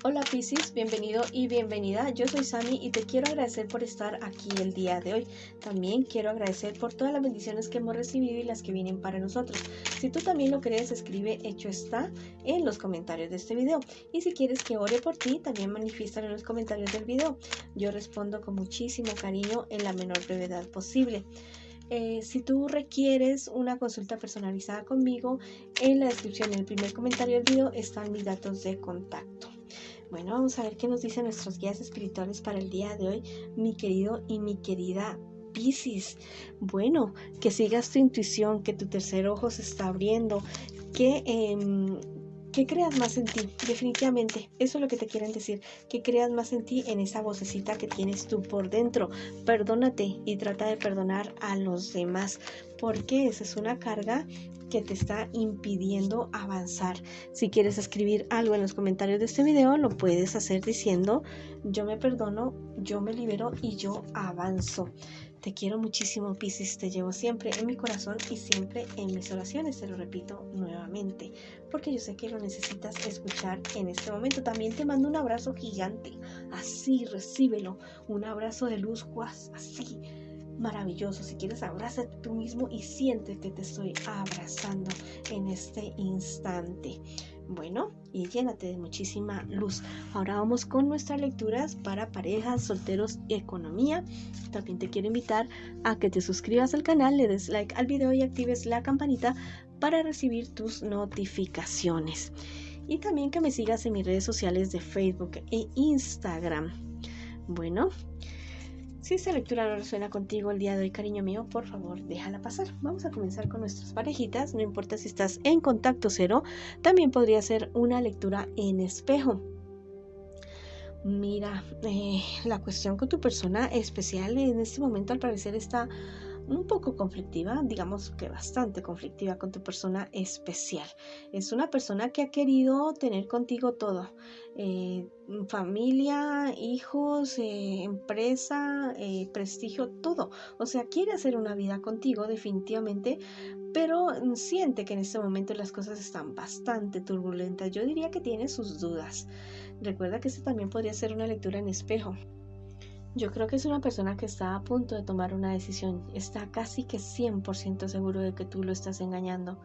Hola Piscis, bienvenido y bienvenida. Yo soy Sami y te quiero agradecer por estar aquí el día de hoy. También quiero agradecer por todas las bendiciones que hemos recibido y las que vienen para nosotros. Si tú también lo crees, escribe hecho está en los comentarios de este video. Y si quieres que ore por ti, también manifiéstalo en los comentarios del video. Yo respondo con muchísimo cariño en la menor brevedad posible. Si tú requieres una consulta personalizada conmigo, en la descripción, en el primer comentario del video, están mis datos de contacto. Bueno, vamos a ver qué nos dicen nuestros guías espirituales para el día de hoy, mi querido y mi querida Piscis. Bueno, que sigas tu intuición, que tu tercer ojo se está abriendo, que creas más en ti, definitivamente. Eso es lo que te quieren decir, que creas más en ti, en esa vocecita que tienes tú por dentro. Perdónate y trata de perdonar a los demás, porque esa es una carga que te está impidiendo avanzar. Si quieres escribir algo en los comentarios de este video, lo puedes hacer diciendo: yo me perdono, yo me libero y yo avanzo. Te quiero muchísimo, Piscis, te llevo siempre en mi corazón y siempre en mis oraciones. Te lo repito nuevamente, porque yo sé que lo necesitas escuchar en este momento. También te mando un abrazo gigante, así, recíbelo, un abrazo de luz, así, maravilloso. Si quieres, abrázate tú mismo y siente que te estoy abrazando en este instante. Bueno, y llénate de muchísima luz. Ahora vamos con nuestras lecturas para parejas, solteros y economía. También te quiero invitar a que te suscribas al canal, le des like al video y actives la campanita para recibir tus notificaciones. Y también que me sigas en mis redes sociales de Facebook e Instagram. Bueno, si esta lectura no resuena contigo el día de hoy, cariño mío, por favor, déjala pasar. Vamos a comenzar con nuestras parejitas. No importa si estás en contacto cero, también podría ser una lectura en espejo. Mira, la cuestión con tu persona especial en este momento al parecer está un poco conflictiva, digamos que bastante conflictiva con tu persona especial. Es una persona que ha querido tener contigo todo, familia, hijos, empresa, prestigio, todo. O sea, quiere hacer una vida contigo definitivamente, pero siente que en este momento las cosas están bastante turbulentas. Yo diría que tiene sus dudas. Recuerda que esto también podría ser una lectura en espejo. Yo creo que es una persona que está a punto de tomar una decisión. Está casi que 100% seguro de que tú lo estás engañando.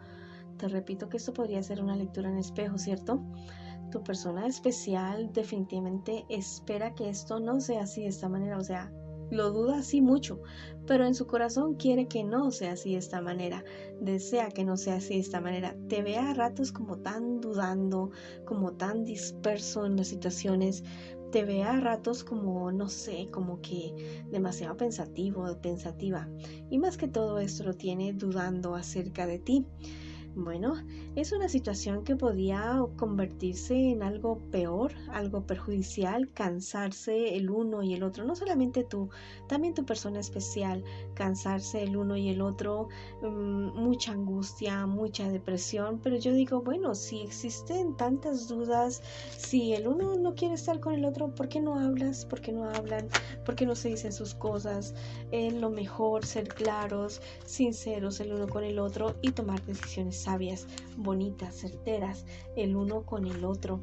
Te repito que esto podría ser una lectura en espejo, ¿cierto? Tu persona especial definitivamente espera que esto no sea así de esta manera. O sea, lo duda así mucho, pero en su corazón quiere que no sea así de esta manera. Desea que no sea así de esta manera. Te ve a ratos como tan dudando, como tan disperso en las situaciones. Te ve a ratos como, no sé, como que demasiado pensativo, pensativa. Y más que todo esto lo tiene dudando acerca de ti. Bueno, es una situación que podría convertirse en algo peor, algo perjudicial, cansarse el uno y el otro, no solamente tú, también tu persona especial, cansarse el uno y el otro, mucha angustia, mucha depresión, pero yo digo, bueno, si existen tantas dudas, si el uno no quiere estar con el otro, ¿por qué no hablas? ¿Por qué no hablan? ¿Por qué no se dicen sus cosas? Es lo mejor ser claros, sinceros el uno con el otro y tomar decisiones sabias, bonitas, certeras, el uno con el otro.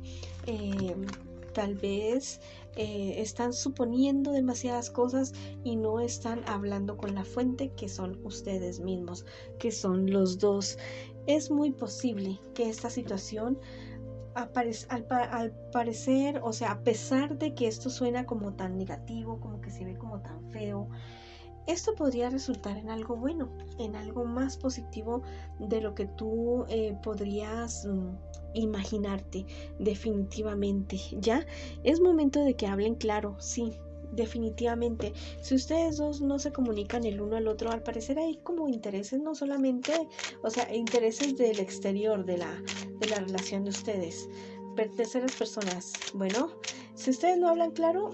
Tal vez están suponiendo demasiadas cosas y no están hablando con la fuente, que son ustedes mismos, que son los dos. Es muy posible que esta situación al parecer, o sea, a pesar de que esto suena como tan negativo, como que se ve como tan feo, esto podría resultar en algo bueno, en algo más positivo de lo que tú podrías imaginarte definitivamente. Ya es momento de que hablen claro, sí, definitivamente. Si ustedes dos no se comunican el uno al otro, al parecer hay como intereses, no solamente, o sea, intereses del exterior de la relación de ustedes. Terceras personas. Bueno, si ustedes no hablan claro,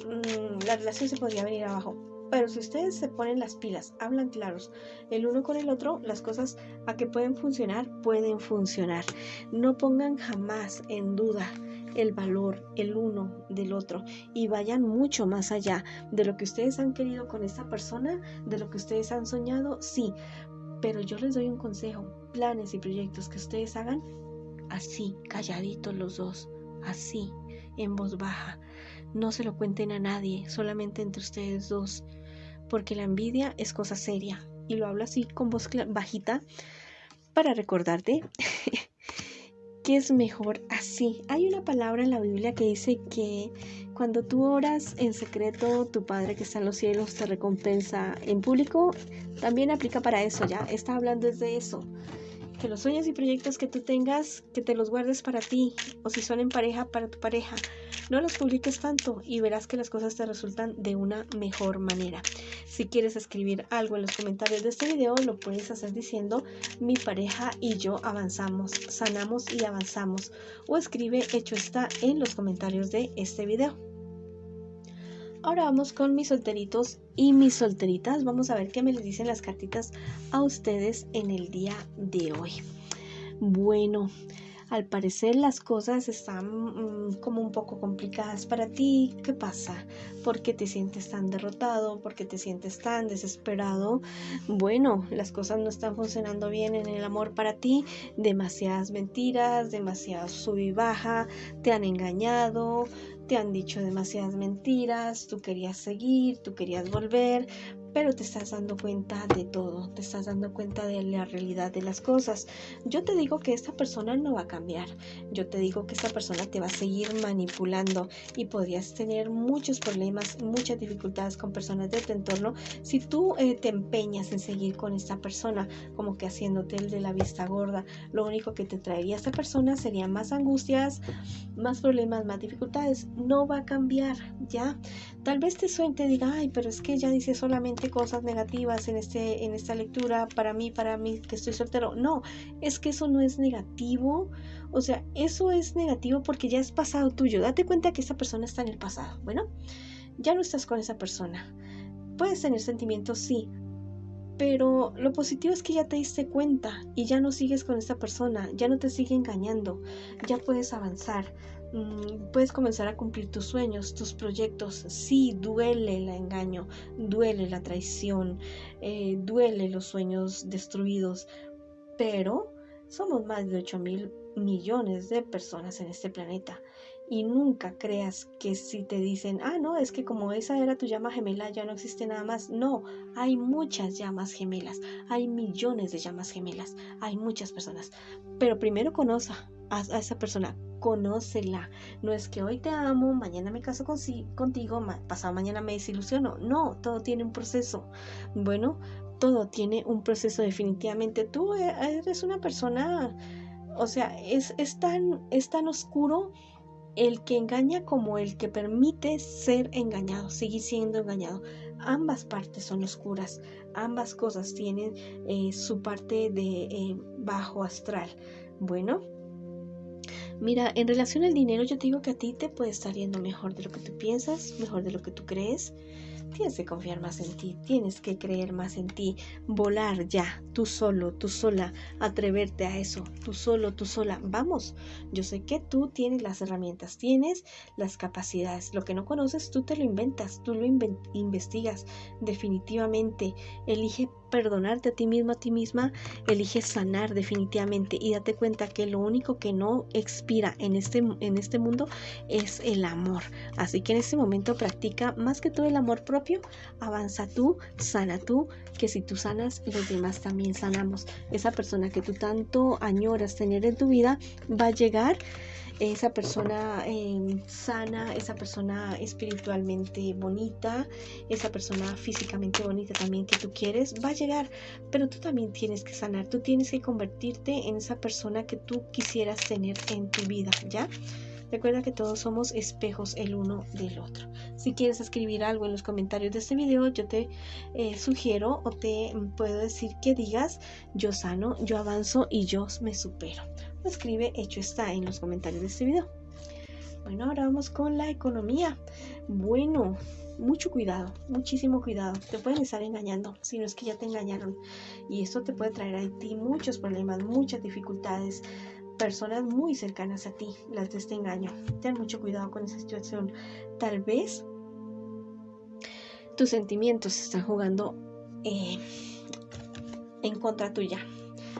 la relación se podría venir abajo. Pero si ustedes se ponen las pilas, hablan claros el uno con el otro, las cosas a que pueden funcionar, pueden funcionar. No pongan jamás en duda el valor el uno del otro y vayan mucho más allá de lo que ustedes han querido con esta persona, de lo que ustedes han soñado, sí. Pero yo les doy un consejo: planes y proyectos que ustedes hagan así, calladitos los dos, así, en voz baja. No se lo cuenten a nadie, solamente entre ustedes dos, porque la envidia es cosa seria. Y lo hablo así con voz bajita para recordarte que es mejor así. Hay una palabra en la Biblia que dice que cuando tú oras en secreto, tu Padre que está en los cielos te recompensa en público. También aplica para eso, ya está hablando desde eso. Que los sueños y proyectos que tú tengas, que te los guardes para ti, o si son en pareja, para tu pareja. No los publiques tanto y verás que las cosas te resultan de una mejor manera. Si quieres escribir algo en los comentarios de este video, lo puedes hacer diciendo: mi pareja y yo avanzamos, sanamos y avanzamos. O escribe hecho está en los comentarios de este video. Ahora vamos con mis solteritos y mis solteritas. Vamos a ver qué me les dicen las cartitas a ustedes en el día de hoy. Bueno, al parecer las cosas están como un poco complicadas para ti. ¿Qué pasa? ¿Por qué te sientes tan derrotado? ¿Por qué te sientes tan desesperado? Bueno, las cosas no están funcionando bien en el amor para ti. Demasiadas mentiras, demasiado sub y baja, te han engañado, te han dicho demasiadas mentiras, tú querías seguir, tú querías volver, pero te estás dando cuenta de todo, te estás dando cuenta de la realidad de las cosas. Yo te digo que esta persona no va a cambiar, yo te digo que esta persona te va a seguir manipulando y podrías tener muchos problemas, muchas dificultades con personas de tu entorno si tú te empeñas en seguir con esta persona, como que haciéndote el de la vista gorda. Lo único que te traería esta persona serían más angustias, más problemas, más dificultades. No va a cambiar, ¿ya? Tal vez te suene y te diga: ay, pero es que ella dice solamente cosas negativas en esta lectura para mí que estoy soltero. No, es que eso no es negativo. O sea, eso es negativo porque ya es pasado tuyo. Date cuenta que esa persona está en el pasado. Bueno, ya no estás con esa persona. Puedes tener sentimientos, sí, pero lo positivo es que ya te diste cuenta y ya no sigues con esta persona, ya no te sigue engañando, ya puedes avanzar, puedes comenzar a cumplir tus sueños, tus proyectos. Sí, duele el engaño, duele la traición, duele los sueños destruidos, pero somos más de 8.000 millones de personas en este planeta. Y nunca creas que si te dicen: ah, no, es que como esa era tu llama gemela ya no existe nada más. No, hay muchas llamas gemelas, hay millones de llamas gemelas, hay muchas personas. Pero primero conoce a esa persona, conócela. No es que hoy te amo, mañana me caso contigo, pasado mañana me desilusiono. No, todo tiene un proceso. Bueno, todo tiene un proceso definitivamente. Tú eres una persona, o sea, es tan oscuro el que engaña como el que permite ser engañado, seguir siendo engañado. Ambas partes son oscuras, ambas cosas tienen su parte de bajo astral. Bueno, mira, en relación al dinero, yo te digo que a ti te puede estar yendo mejor de lo que tú piensas, mejor de lo que tú crees. Tienes que confiar más en ti, tienes que creer más en ti, volar ya, tú solo, tú sola, atreverte a eso, tú solo, tú sola. Vamos, yo sé que tú tienes las herramientas, tienes las capacidades. Lo que no conoces, tú te lo inventas, tú lo investigas. Definitivamente, elige perdonarte a ti mismo, a ti misma, elige sanar definitivamente y date cuenta que lo único que no expira en este mundo es el amor. Así que en este momento practica más que todo el amor propio, avanza tú, sana tú, que si tú sanas, los demás también sanamos. Esa persona que tú tanto añoras tener en tu vida va a llegar. Esa persona sana, esa persona espiritualmente bonita, esa persona físicamente bonita también que tú quieres, va a llegar, pero tú también tienes que sanar, tú tienes que convertirte en esa persona que tú quisieras tener en tu vida, ¿ya? Recuerda que todos somos espejos el uno del otro. Si quieres escribir algo en los comentarios de este video, yo te sugiero o te puedo decir que digas: yo sano, yo avanzo y yo me supero. O escribe hecho está en los comentarios de este video. Bueno, ahora vamos con la economía. Bueno, mucho cuidado, muchísimo cuidado. Te pueden estar engañando, si no es que ya te engañaron. Y esto te puede traer a ti muchos problemas, muchas dificultades. Personas muy cercanas a ti, las de este engaño. Ten mucho cuidado con esa situación. Tal vez tus sentimientos están jugando en contra tuya.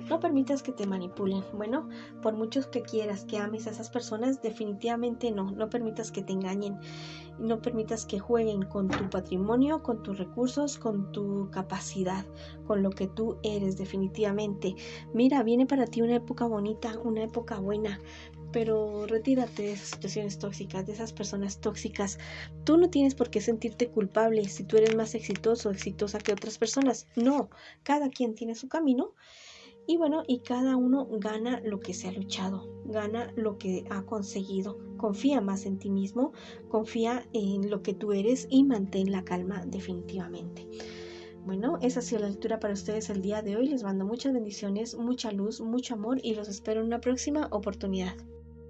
No permitas que te manipulen. Bueno, por muchos que quieras, que ames a esas personas, definitivamente no. No permitas que te engañen. No permitas que jueguen con tu patrimonio, con tus recursos, con tu capacidad, con lo que tú eres definitivamente. Mira, viene para ti una época bonita, una época buena, pero retírate de esas situaciones tóxicas, de esas personas tóxicas. Tú no tienes por qué sentirte culpable si tú eres más exitoso o exitosa que otras personas. No, cada quien tiene su camino. Y bueno, y cada uno gana lo que se ha luchado, gana lo que ha conseguido. Confía más en ti mismo, confía en lo que tú eres y mantén la calma definitivamente. Bueno, esa ha sido la lectura para ustedes el día de hoy. Les mando muchas bendiciones, mucha luz, mucho amor y los espero en una próxima oportunidad.